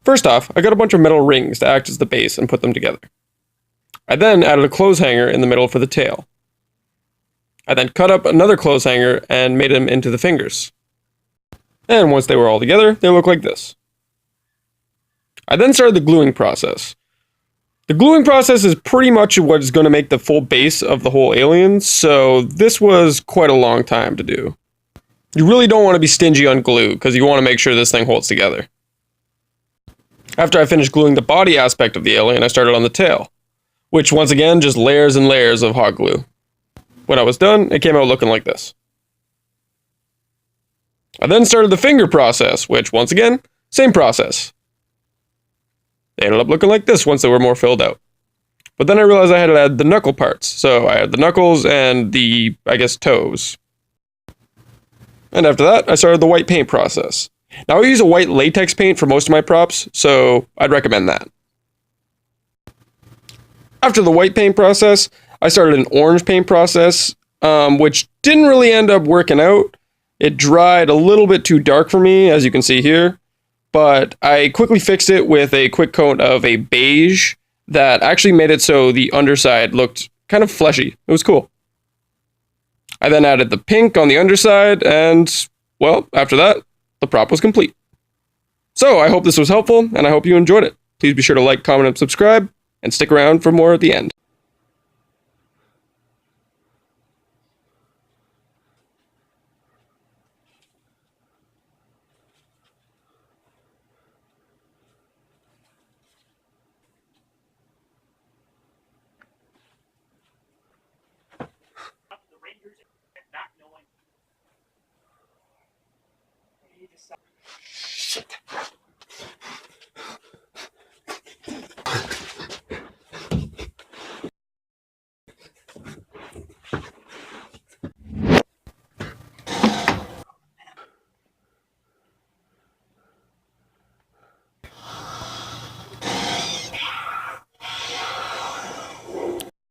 First off, I got a bunch of metal rings to act as the base and put them together. I then added a clothes hanger in the middle for the tail. I then cut up another clothes hanger and made them into the fingers. And once they were all together, they look like this. I then started the gluing process. The gluing process is pretty much what is going to make the full base of the whole alien, so this was quite a long time to do. You really don't want to be stingy on glue, because you want to make sure this thing holds together. After I finished gluing the body aspect of the alien, I started on the tail, which once again, just layers and layers of hot glue. When I was done, it came out looking like this. I then started the finger process, which once again, same process. They ended up looking like this once they were more filled out. But then I realized I had to add the knuckle parts, so I had the knuckles and the, toes. And after that, I started the white paint process. Now I use a white latex paint for most of my props, so I'd recommend that. After the white paint process, I started an orange paint process, which didn't really end up working out. It dried a little bit too dark for me, as you can see here, but I quickly fixed it with a quick coat of a beige that actually made it so the underside looked kind of fleshy. It was cool. I then added the pink on the underside, and, well, after that, the prop was complete. So, I hope this was helpful, and I hope you enjoyed it. Please be sure to like, comment, and subscribe, and stick around for more at the end. The Rangers not knowing.